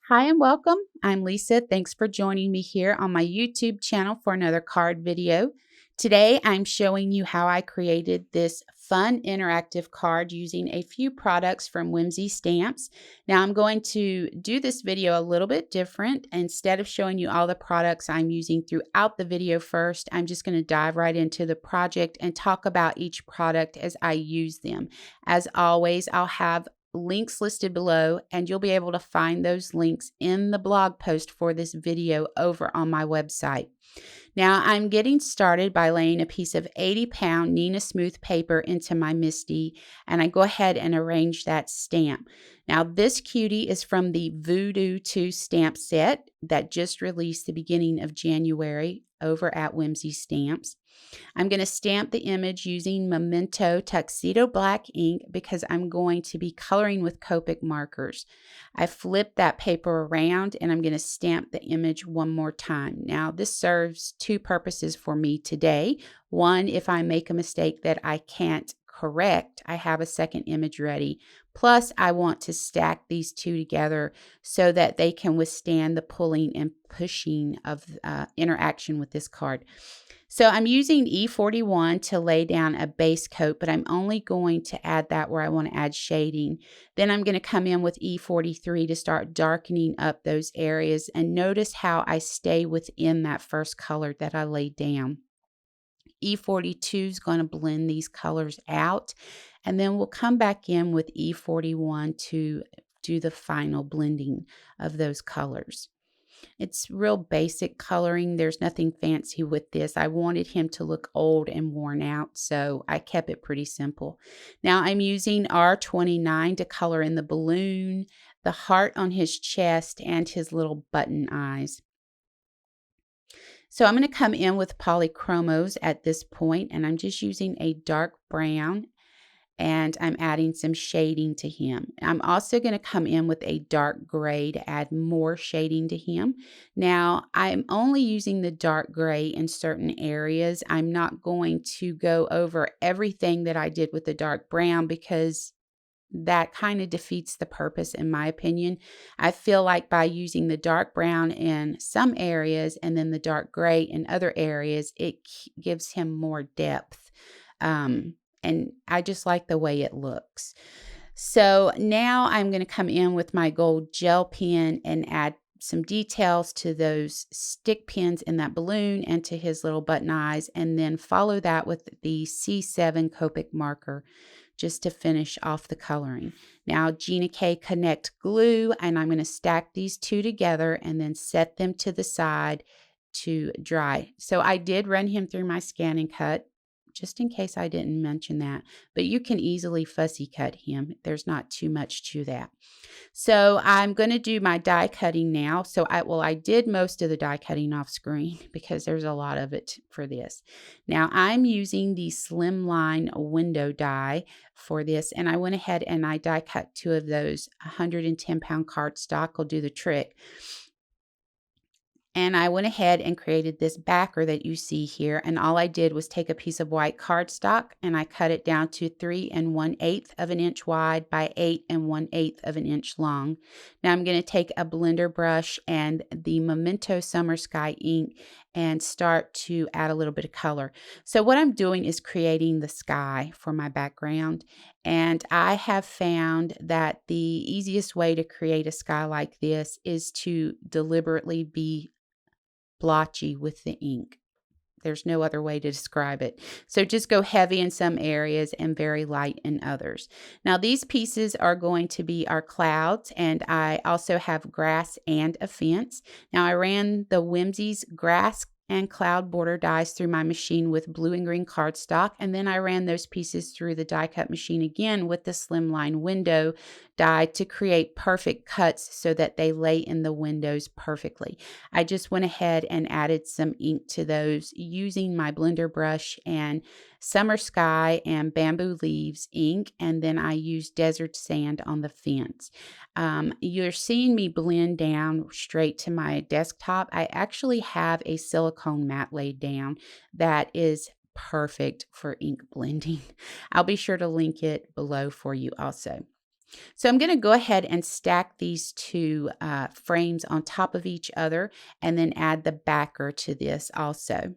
Hi and welcome. I'm Lisa. Thanks for joining me here on my YouTube channel for another card video. Today I'm showing you how I created this fun interactive card using a few products from Whimsy Stamps. Now I'm going to do this video a little bit different. Instead of showing you all the products I'm using throughout the video first, I'm just going to dive right into the project and talk about each product as I use them. As always, I'll have links listed below, and you'll be able to find those links in the blog post for this video over on my website. Now I'm getting started by laying a piece of 80-pound Nina Smooth paper into my MISTI, and I go ahead and arrange that stamp. Now this cutie is from the VooDoo Too stamp set that just released the beginning of January over at Whimsy Stamps. I'm going to stamp the image using Memento Tuxedo Black ink because I'm going to be coloring with Copic markers. I flip that paper around and I'm going to stamp the image one more time. Now this serves two purposes for me today. One, if I make a mistake that I can't correct, I have a second image ready. Plus, I want to stack these two together so that they can withstand the pulling and pushing of interaction with this card. So I'm using E41 to lay down a base coat, but I'm only going to add that where I want to add shading. Then I'm going to come in with E43 to start darkening up those areas, and notice how I stay within that first color that I laid down. E42 is going to blend these colors out, and then we'll come back in with E41 to do the final blending of those colors. It's real basic coloring. There's nothing fancy with this. I wanted him to look old and worn out, so I kept it pretty simple. Now I'm using R29 to color in the balloon, the heart on his chest, and his little button eyes. So I'm going to come in with polychromos at this point, and I'm just using a dark brown, and I'm adding some shading to him. I'm also going to come in with a dark gray to add more shading to him. Now, I'm only using the dark gray in certain areas. I'm not going to go over everything that I did with the dark brown because that kind of defeats the purpose in my opinion. I feel like by using the dark brown in some areas and then the dark gray in other areas, it gives him more depth. And I just like the way it looks. So now I'm going to come in with my gold gel pen and add some details to those stick pins in that balloon and to his little button eyes, and then follow that with the C7 Copic marker just to finish off the coloring. Now Gina Connect glue, and I'm going to stack these two together and then set them to the side to dry. So I did run him through my scan and cut, just in case I didn't mention that, but you can easily fussy cut him. There's not too much to that. So I'm going to do my die cutting now. So I did most of the die cutting off screen because there's a lot of it for this. Now I'm using the Slimline window die for this, and I went ahead and I die cut two of those. 110-pound cardstock will do the trick. And I went ahead and created this backer that you see here. And all I did was take a piece of white cardstock and I cut it down to 3 1/8 of an inch wide by 8 1/8 of an inch long. Now I'm going to take a blender brush and the Memento Summer Sky ink and start to add a little bit of color. So what I'm doing is creating the sky for my background. And I have found that the easiest way to create a sky like this is to deliberately be blotchy with the ink. There's no other way to describe it. So just go heavy in some areas and very light in others. Now these pieces are going to be our clouds, and I also have grass and a fence. Now I ran the Whimsy's grass and cloud border dies through my machine with blue and green cardstock, and then I ran those pieces through the die cut machine again with the Slimline window die to create perfect cuts so that they lay in the windows perfectly. I just went ahead and added some ink to those using my blender brush and Summer Sky and Bamboo Leaves ink, and then I used Desert Sand on the fence. You're seeing me blend down straight to my desktop. I actually have a silicone mat laid down that is perfect for ink blending. I'll be sure to link it below for you also. So I'm going to go ahead and stack these two frames on top of each other and then add the backer to this also.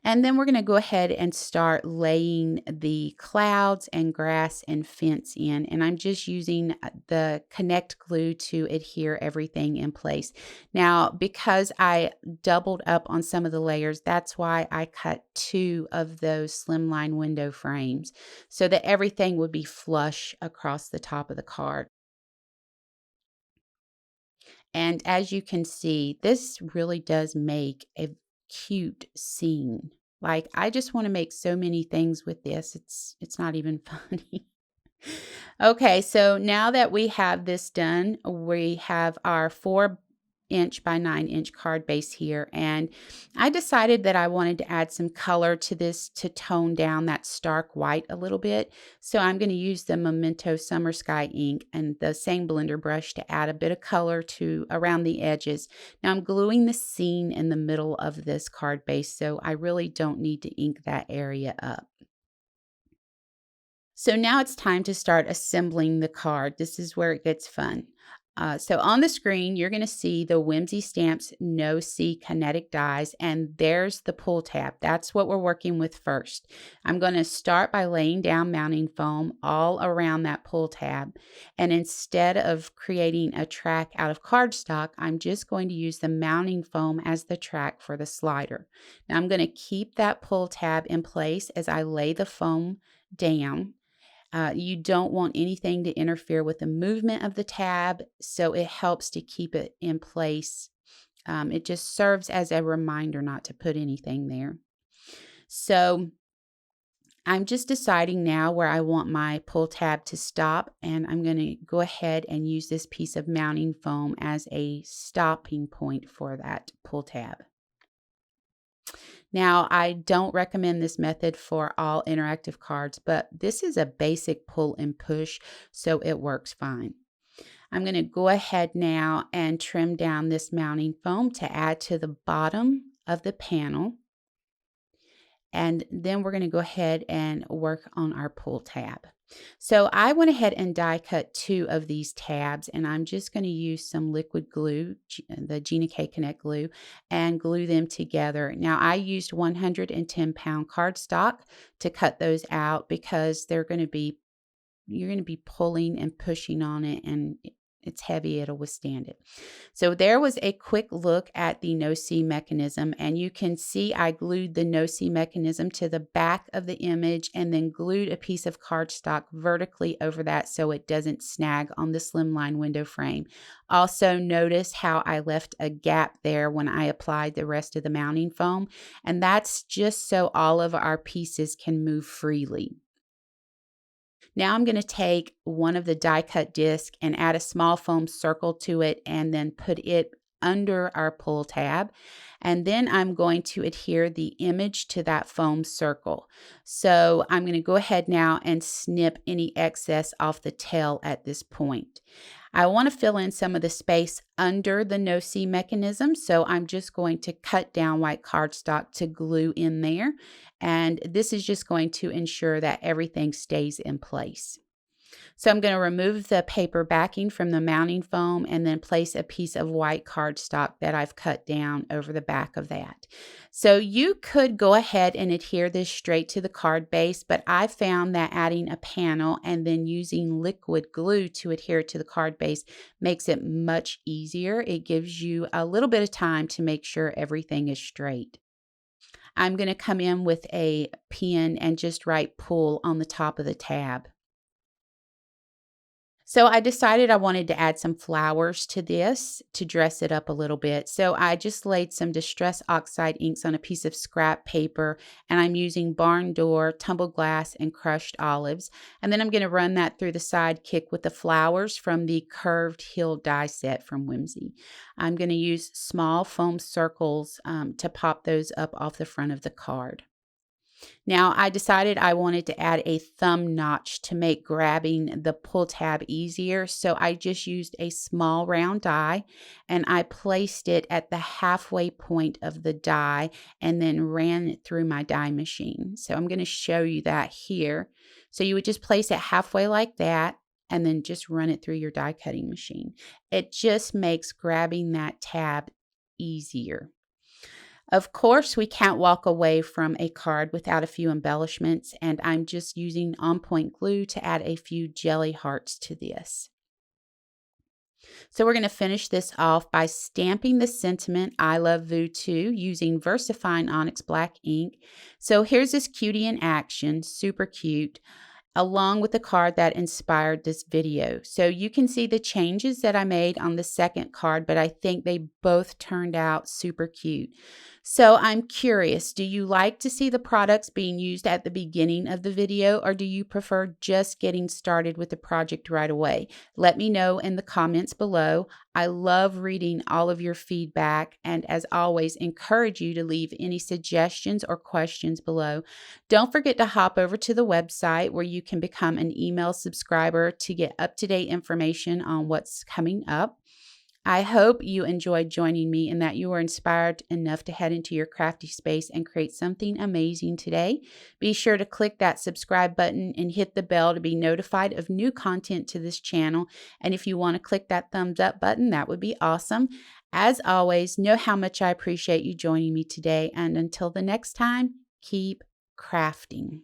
And then we're going to go ahead and start laying the clouds and grass and fence in. And I'm just using the Connect glue to adhere everything in place. Now, because I doubled up on some of the layers, that's why I cut 2 of those Slimline window frames so that everything would be flush across the top of the card. And as you can see, this really does make a cute scene. Like, I just want to make so many things with this. It's not even funny. Okay, so now that we have this done, we have our 4" by 9" card base here, and I decided that I wanted to add some color to this to tone down that stark white a little bit. So I'm going to use the Memento Summer Sky ink and the same blender brush to add a bit of color to around the edges. Now I'm gluing the scene in the middle of this card base, so I really don't need to ink that area up. So now it's time to start assembling the card. This is where it gets fun. So on the screen, you're going to see the Whimsy Stamps No See Kinetic dies, and there's the pull tab. That's what we're working with first. I'm going to start by laying down mounting foam all around that pull tab, and instead of creating a track out of cardstock, I'm just going to use the mounting foam as the track for the slider. Now I'm going to keep that pull tab in place as I lay the foam down. You don't want anything to interfere with the movement of the tab, so it helps to keep it in place. It just serves as a reminder not to put anything there. So I'm just deciding now where I want my pull tab to stop, and I'm going to go ahead and use this piece of mounting foam as a stopping point for that pull tab. Now, I don't recommend this method for all interactive cards, but this is a basic pull and push, so it works fine. I'm going to go ahead now and trim down this mounting foam to add to the bottom of the panel. And then we're going to go ahead and work on our pull tab. So I went ahead and die cut 2 of these tabs, and I'm just going to use some liquid glue, the Gina Connect glue, and glue them together. Now I used 110-pound cardstock to cut those out because you're going to be pulling and pushing on it, and it's heavy, it'll withstand it. So there was a quick look at the no-see mechanism, and you can see I glued the no-see mechanism to the back of the image and then glued a piece of cardstock vertically over that so it doesn't snag on the Slimline window frame. Also notice how I left a gap there when I applied the rest of the mounting foam, and that's just so all of our pieces can move freely. Now I'm going to take one of the die cut discs and add a small foam circle to it and then put it under our pull tab. And then I'm going to adhere the image to that foam circle. So I'm going to go ahead now and snip any excess off the tail at this point. I want to fill in some of the space under the no-see mechanism, so I'm just going to cut down white cardstock to glue in there, and this is just going to ensure that everything stays in place. So I'm going to remove the paper backing from the mounting foam and then place a piece of white cardstock that I've cut down over the back of that. So you could go ahead and adhere this straight to the card base, but I found that adding a panel and then using liquid glue to adhere to the card base makes it much easier. It gives you a little bit of time to make sure everything is straight. I'm going to come in with a pen and just write pull on the top of the tab. So I decided I wanted to add some flowers to this to dress it up a little bit. So I just laid some Distress Oxide inks on a piece of scrap paper, and I'm using Barn Door, tumbled glass, and crushed olives. And then I'm going to run that through the SIDEKICK with the flowers from the curved heel die set from Whimsy. I'm going to use small foam circles to pop those up off the front of the card. Now, I decided I wanted to add a thumb notch to make grabbing the pull tab easier, so I just used a small round die and I placed it at the halfway point of the die and then ran it through my die machine. So I'm going to show you that here. So you would just place it halfway like that and then just run it through your die cutting machine. It just makes grabbing that tab easier. Of course, we can't walk away from a card without a few embellishments, and I'm just using on-point glue to add a few jelly hearts to this. So we're going to finish this off by stamping the sentiment, I love VooDoo Too, using VersaFine Onyx Black ink. So here's this cutie in action, super cute, along with the card that inspired this video. So you can see the changes that I made on the second card, but I think they both turned out super cute. So I'm curious, do you like to see the products being used at the beginning of the video, or do you prefer just getting started with the project right away? Let me know in the comments below. I love reading all of your feedback, and as always, encourage you to leave any suggestions or questions below. Don't forget to hop over to the website where you can become an email subscriber to get up-to-date information on what's coming up. I hope you enjoyed joining me and that you were inspired enough to head into your crafty space and create something amazing today. Be sure to click that subscribe button and hit the bell to be notified of new content to this channel. And if you want to click that thumbs up button, that would be awesome. As always, know how much I appreciate you joining me today. And until the next time, keep crafting.